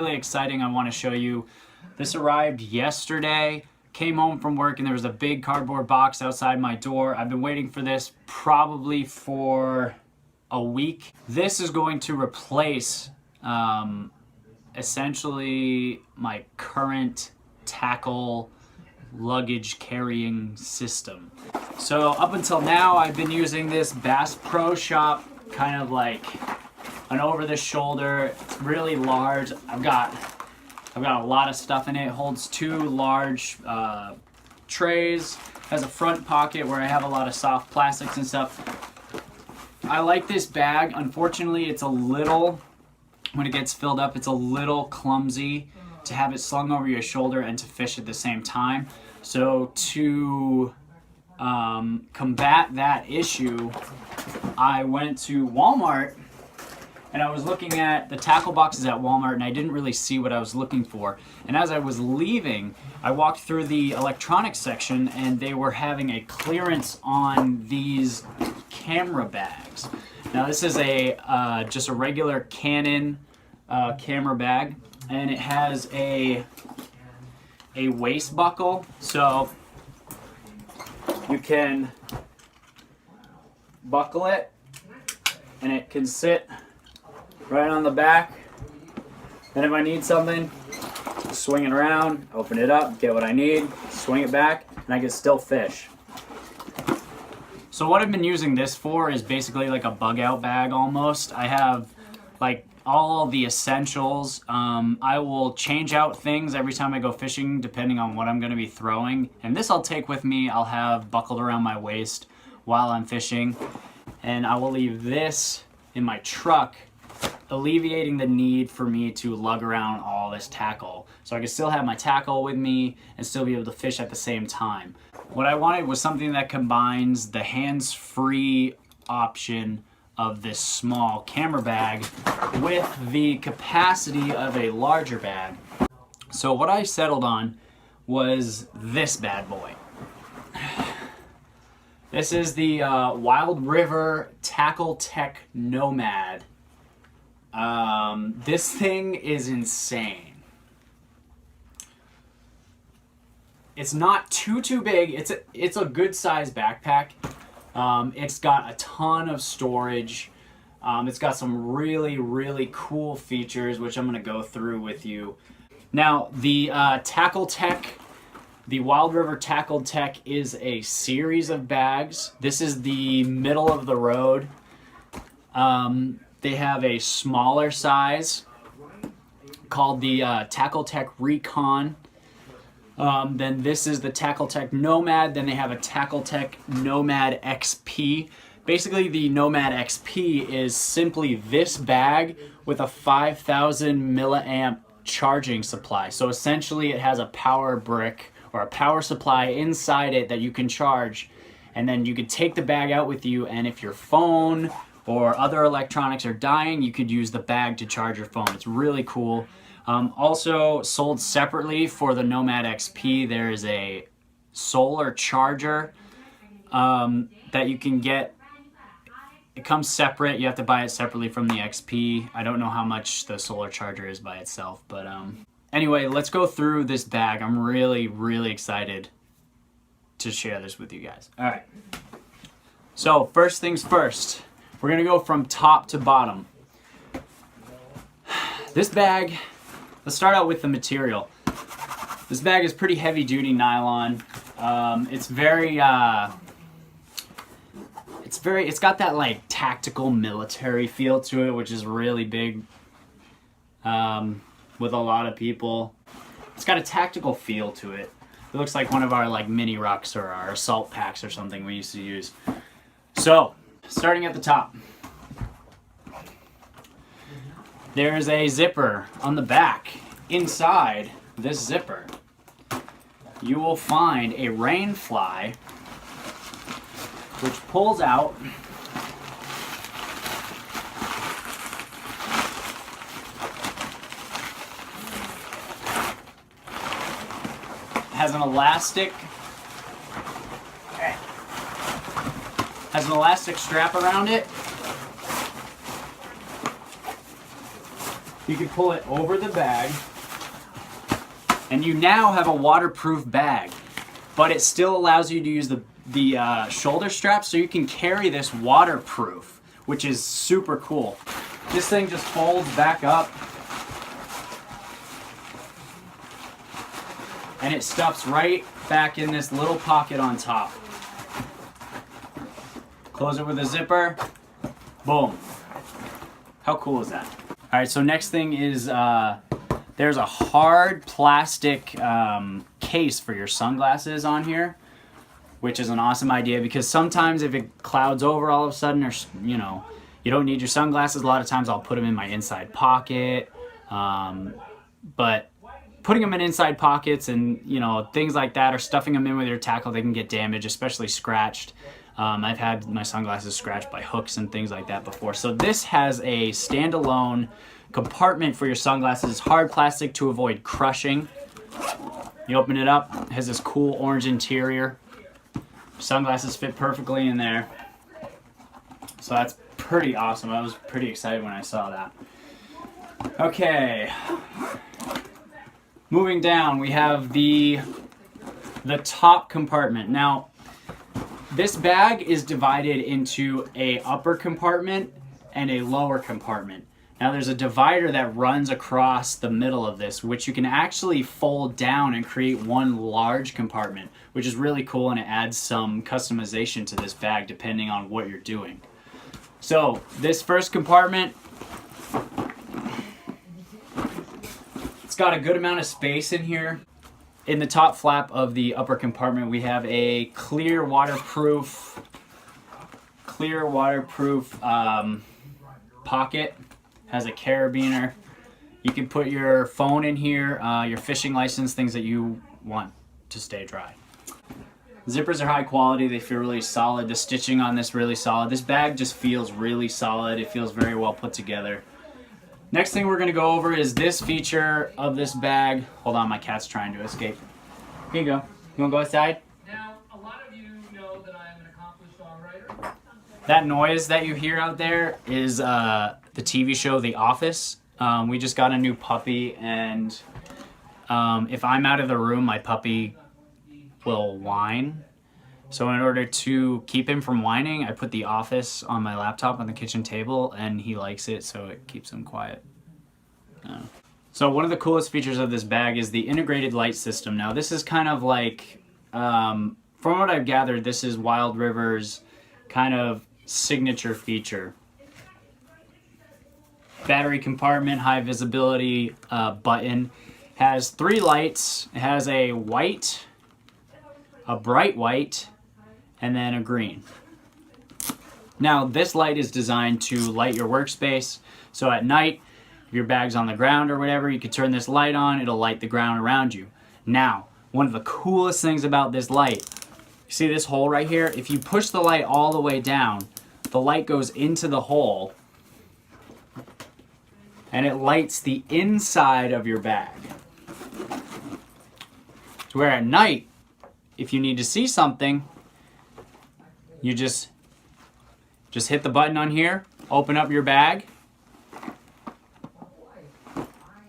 Really exciting. I want to show you. This arrived yesterday. Came home from work and there was a big cardboard box outside my door. I've been waiting for this probably for a week. This is going to replace essentially my current tackle luggage carrying system. So up until now I've been using this Bass Pro Shop kind of like an over the shoulder. It's really large. I've got a lot of stuff in it. It holds two large trays. Has a front pocket where I have a lot of soft plastics and stuff. I like this bag. Unfortunately, it's a little, when it gets filled up, it's a little clumsy to have it slung over your shoulder and to fish at the same time. So to combat that issue, I went to Walmart and I was looking at the tackle boxes at Walmart and I didn't really see what I was looking for. And as I was leaving, I walked through the electronics section and they were having a clearance on these camera bags. Now this is a just a regular Canon camera bag, and it has a waist buckle, so you can buckle it and it can sit right on the back. And if I need something, swing it around, open it up, get what I need, swing it back, and I can still fish. So what I've been using this for is basically like a bug out bag almost. I have like all the essentials. I will change out things every time I go fishing depending on what I'm going to be throwing. And this I'll take with me. I'll have buckled around my waist while I'm fishing. And I will leave this in my truck, alleviating the need for me to lug around all this tackle. So I can still have my tackle with me and still be able to fish at the same time. What I wanted was something that combines the hands-free option of this small camera bag with the capacity of a larger bag. So what I settled on was this bad boy. This is the Wild River Tackle Tech Nomad. This thing is insane. It's not too big. It's a good size backpack. It's got a ton of storage. It's got some really cool features, which I'm going to go through with you. Now, the Tackle Tech, the Wild River Tackle Tech is a series of bags. This is the middle of the road. They have a smaller size called the Tackle Tech Recon. Then this is the Tackle Tech Nomad. Then they have a Tackle Tech Nomad XP. Basically, the Nomad XP is simply this bag with a 5,000 milliamp charging supply. So essentially, it has a power brick or a power supply inside it that you can charge, and then you could take the bag out with you, and if your phone or other electronics are dying, you could use the bag to charge your phone. It's really cool. Also sold separately for the Nomad XP, there is a solar charger that you can get. It comes separate. You have to buy it separately from the XP. I don't know how much the solar charger is by itself, but anyway, let's go through this bag. I'm really excited to share this with you guys. All right. So first things first, we're gonna go from top to bottom. This bag, let's start out with the material. This bag is pretty heavy duty nylon. It's got that like tactical military feel to it, which is really big with a lot of people. It's got a tactical feel to it. It looks like one of our like mini rucks or our assault packs or something we used to use. So, starting at the top. There's a zipper on the back. Inside this zipper, you will find a rain fly, which pulls out has an elastic strap around it. You can pull it over the bag, and you now have a waterproof bag, but it still allows you to use the shoulder strap, so you can carry this waterproof, which is super cool. This thing just folds back up, and it stuffs right back in this little pocket on top. Close it with a zipper, boom. How cool is that? All right, so next thing is there's a hard plastic case for your sunglasses on here, which is an awesome idea because sometimes if it clouds over all of a sudden, or you know, you don't need your sunglasses. A lot of times I'll put them in my inside pocket, but putting them in inside pockets and you know things like that, or stuffing them in with your tackle, they can get damaged, especially scratched. I've had my sunglasses scratched by hooks and things like that before. So this has a standalone compartment for your sunglasses. It's hard plastic to avoid crushing. You open it up, it has this cool orange interior. Sunglasses fit perfectly in there. So that's pretty awesome. I was pretty excited when I saw that. Okay. Moving down, we have the top compartment. Now, this bag is divided into a upper compartment and a lower compartment. Now there's a divider that runs across the middle of this, which you can actually fold down and create one large compartment, which is really cool, and it adds some customization to this bag depending on what you're doing. So this first compartment, it's got a good amount of space in here. In the top flap of the upper compartment, we have a clear waterproof pocket. Has a carabiner. You can put your phone in here, your fishing license, things that you want to stay dry. Zippers are high quality. They feel really solid. The stitching on this really solid. This bag just feels really solid. It feels very well put together. Next thing we're going to go over is this feature of this bag. Hold on, my cat's trying to escape. Here you go. You want to go outside? Now, a lot of you know that I am an accomplished songwriter. That noise that you hear out there is the TV show The Office. We just got a new puppy, and if I'm out of the room, my puppy will whine. So in order to keep him from whining, I put The Office on my laptop on the kitchen table, and he likes it, so it keeps him quiet. So one of the coolest features of this bag is the integrated light system. Now this is kind of like, from what I've gathered, this is Wild River's kind of signature feature. Battery compartment, high visibility button. Has 3 lights. It has a white, a bright white, and then a green. Now this light is designed to light your workspace. So at night, if your bag's on the ground or whatever, you can turn this light on, it'll light the ground around you. Now, one of the coolest things about this light, you see this hole right here? If you push the light all the way down, the light goes into the hole and it lights the inside of your bag. To where at night, if you need to see something, you just hit the button on here, open up your bag.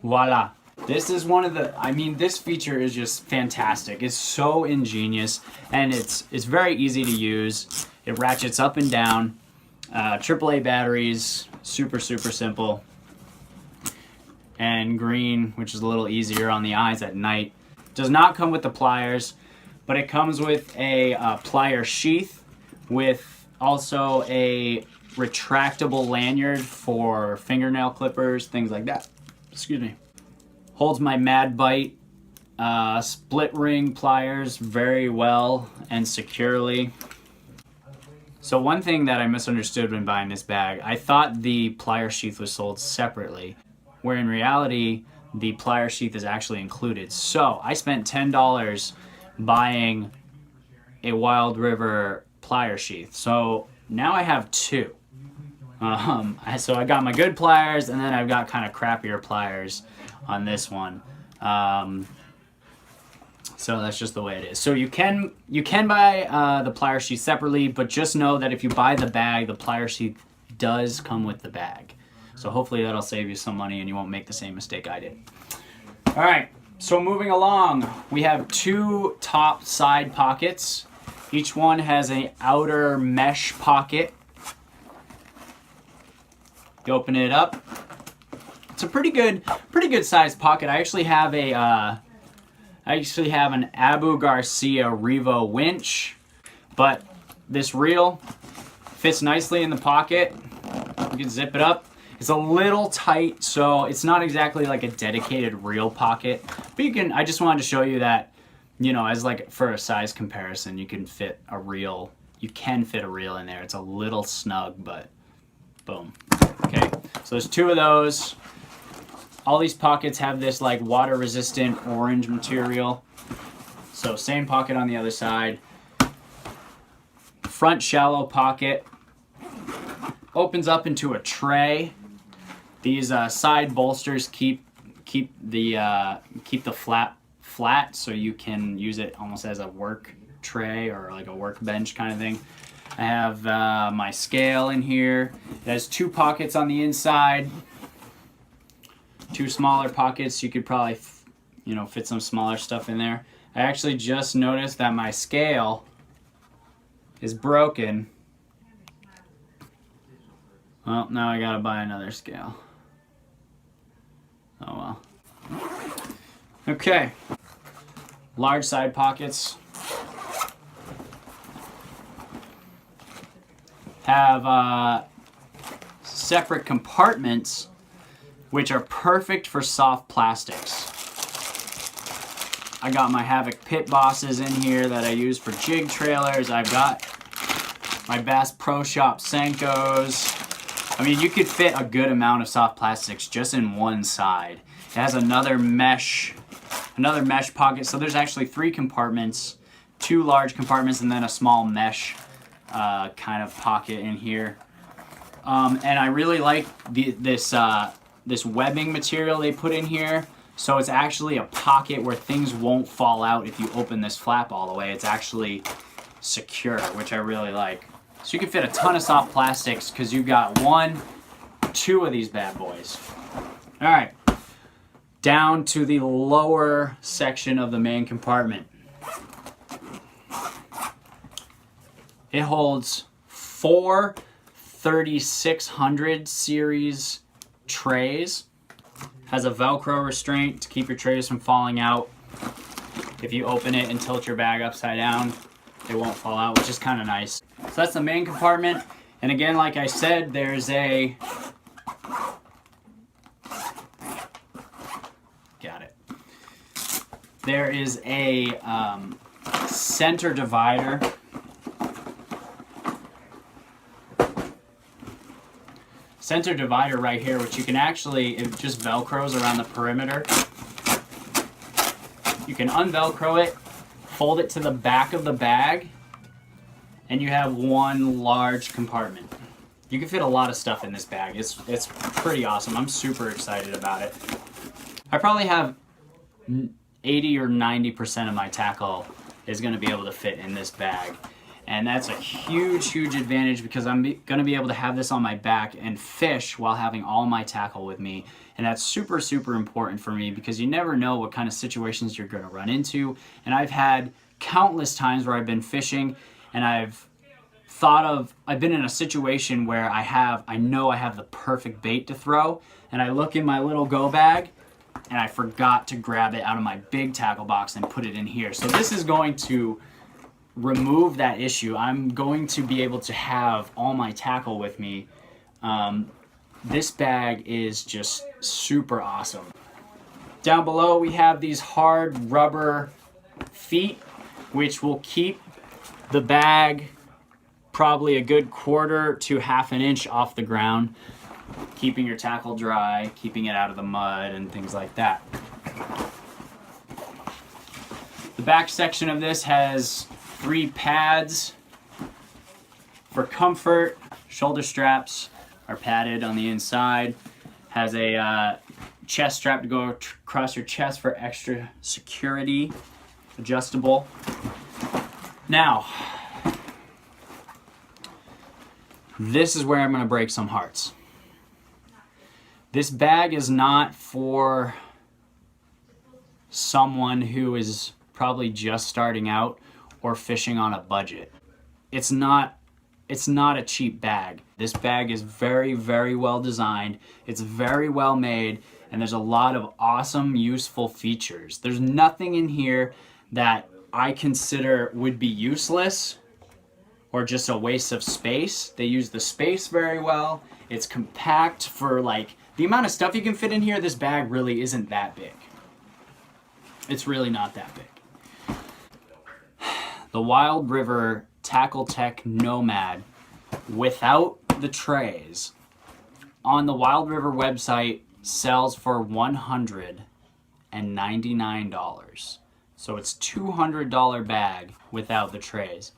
Voila. This is one of the, I mean, this feature is just fantastic. It's so ingenious, and it's very easy to use. It ratchets up and down. AAA batteries, super simple. And green, which is a little easier on the eyes at night. Does not come with the pliers, but it comes with a plier sheath with also a retractable lanyard for fingernail clippers, things like that. Excuse me. Holds my Mad Bite split ring pliers very well and securely. So one thing that I misunderstood when buying this bag, I thought the plier sheath was sold separately, where in reality, the plier sheath is actually included. So I spent $10 buying a Wild River plier sheath. So now I have 2. So I got my good pliers, and then I've got kind of crappier pliers on this one. So that's just the way it is. So you can buy the plier sheath separately, but just know that if you buy the bag, the plier sheath does come with the bag. So hopefully that'll save you some money and you won't make the same mistake I did. All right, so moving along, we have 2 top side pockets. Each one has an outer mesh pocket. You open it up. It's a pretty good sized pocket. I actually have an Abu Garcia Revo winch, but this reel fits nicely in the pocket. You can zip it up. It's a little tight, so it's not exactly like a dedicated reel pocket, but you can. I just wanted to show you that, you know, as like for a size comparison, you can fit a reel. You can fit a reel in there. It's a little snug, but boom. Okay, so there's 2 of those. All these pockets have this like water resistant orange material. So same pocket on the other side. Front shallow pocket opens up into a tray. These side bolsters keep the flap flat, so you can use it almost as a work tray or like a workbench kind of thing. I have my scale in here. It has 2 pockets on the inside. 2 smaller pockets. You could probably, you know, fit some smaller stuff in there. I actually just noticed that my scale is broken. Well, now I gotta buy another scale. Oh well. Okay. Large side pockets. Have separate compartments which are perfect for soft plastics. I got my Havoc Pit Bosses in here that I use for jig trailers. I've got my Bass Pro Shop Senkos. I mean, you could fit a good amount of soft plastics just in one side. It has another mesh pocket. So there's actually 3 compartments, 2 large compartments, and then a small mesh kind of pocket in here. And I really like this webbing material they put in here. So it's actually a pocket where things won't fall out if you open this flap all the way. It's actually secure, which I really like. So you can fit a ton of soft plastics because you've got 1, 2 of these bad boys. All right, down to the lower section of the main compartment. It holds 4 3600 series trays. Has a Velcro restraint to keep your trays from falling out. If you open it and tilt your bag upside down, it won't fall out, which is kind of nice. So that's the main compartment. And again, like I said, there's a... Got it. There is a center divider. Center divider right here, which you can actually, it just Velcros around the perimeter. You can unvelcro it, fold it to the back of the bag, and you have 1 large compartment. You can fit a lot of stuff in this bag. It's pretty awesome. I'm super excited about it. I probably have 80 or 90% of my tackle is going to be able to fit in this bag. And that's a huge, huge advantage because I'm going to be able to have this on my back and fish while having all my tackle with me. And that's super, super important for me because you never know what kind of situations you're going to run into. And I've had countless times where I've been fishing and I've been in a situation where I know I have the perfect bait to throw, and I look in my little go bag and I forgot to grab it out of my big tackle box and put it in here. So this is going to remove that issue. I'm going to be able to have all my tackle with me. This bag is just super awesome. Down below we have these hard rubber feet which will keep the bag probably a good 1/4 to 1/2 inch off the ground, keeping your tackle dry, keeping it out of the mud and things like that. The back section of this has 3 pads for comfort. Shoulder straps are padded on the inside. Has a chest strap to go across your chest for extra security. Adjustable. Now, this is where I'm going to break some hearts. This bag is not for someone who is probably just starting out or fishing on a budget. It's not a cheap bag. This bag is very, very well designed. It's very well made, and there's a lot of awesome, useful features. There's nothing in here that I consider would be useless or just a waste of space. They use the space very well. It's compact for like the amount of stuff you can fit in here. This bag really isn't that big. It's really not that big. The Wild River Tackle Tech Nomad without the trays on the Wild River website sells for $199. So it's $200 bag without the trays.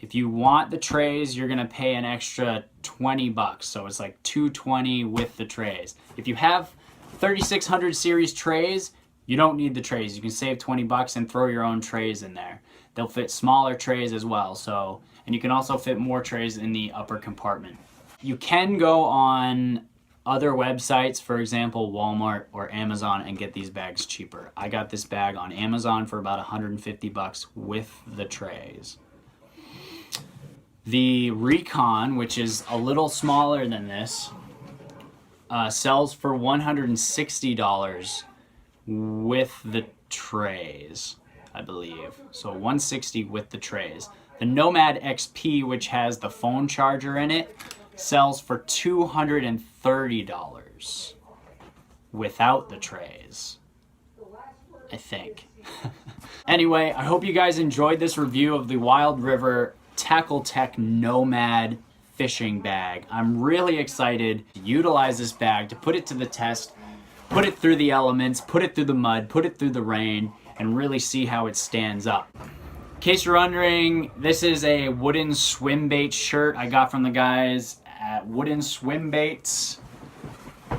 If you want the trays, you're gonna pay an extra $20. So it's like $220 with the trays. If you have 3600 series trays, you don't need the trays. You can save $20 and throw your own trays in there. They'll fit smaller trays as well. So, and you can also fit more trays in the upper compartment. You can go on other websites, for example, Walmart or Amazon, and get these bags cheaper. I got this bag on Amazon for about $150 with the trays. The Recon, which is a little smaller than this, sells for $160 with the trays, I believe. So $160 with the trays. The Nomad XP, which has the phone charger in it, sells for $230 without the trays, I think. Anyway, I hope you guys enjoyed this review of the Wild River Tackle Tech Nomad fishing bag. I'm really excited to utilize this bag, to put it to the test, put it through the elements, put it through the mud, put it through the rain, and really see how it stands up. In case you're wondering, this is a wooden swim bait shirt I got from the guys at Wooden Swim Baits.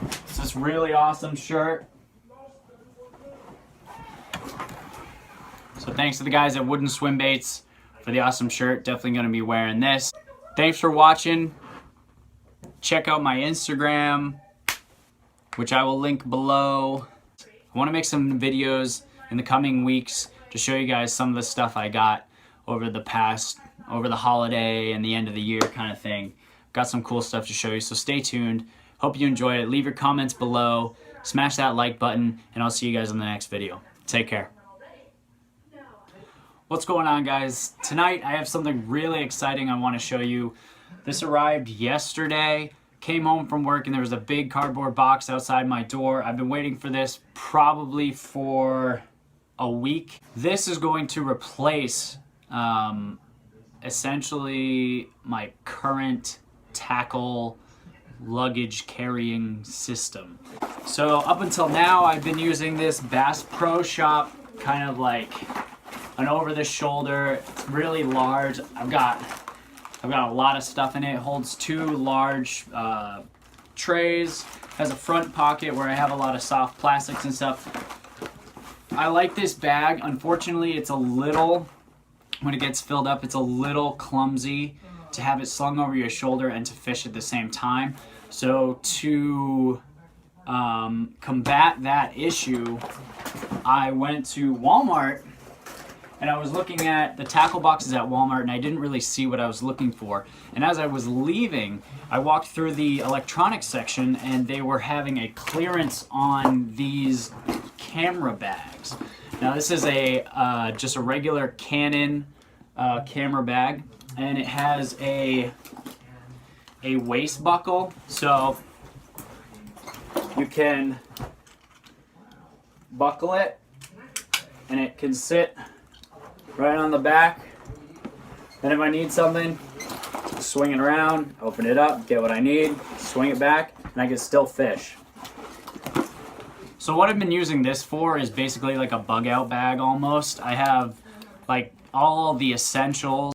It's this really awesome shirt. So thanks to the guys at Wooden Swim Baits for the awesome shirt. Definitely going to be wearing this. Thanks for watching. Check out my Instagram, which I will link below. I want to make some videos in the coming weeks to show you guys some of the stuff I got over the holiday and the end of the year kind of thing. Got some cool stuff to show you, so stay tuned. Hope you enjoyed it. Leave your comments below. Smash that like button, and I'll see you guys in the next video. Take care. What's going on, guys? Tonight I have something really exciting I want to show you. This arrived yesterday. Came home from work and there was a big cardboard box outside my door. I've been waiting for this probably for a week. This is going to replace essentially my current tackle luggage carrying system. So up until now I've been using this Bass Pro Shop, kind of like an over the shoulder. It's really large. I've got a lot of stuff in it. It holds two large trays. Has a front pocket where I have a lot of soft plastics and stuff. I like this bag. Unfortunately, it's a little, when it gets filled up, it's a little clumsy to have it slung over your shoulder and to fish at the same time. So to combat that issue, I went to Walmart and I was looking at the tackle boxes at Walmart and I didn't really see what I was looking for. And as I was leaving, I walked through the electronics section and they were having a clearance on these camera bags. Now this is a just a regular Canon camera bag, and it has a waist buckle, so you can buckle it and it can sit right on the back. And if I need something, swing it around, open it up, get what I need, swing it back, and I can still fish. So what I've been using this for is basically like a bug out bag almost. I have like all the essentials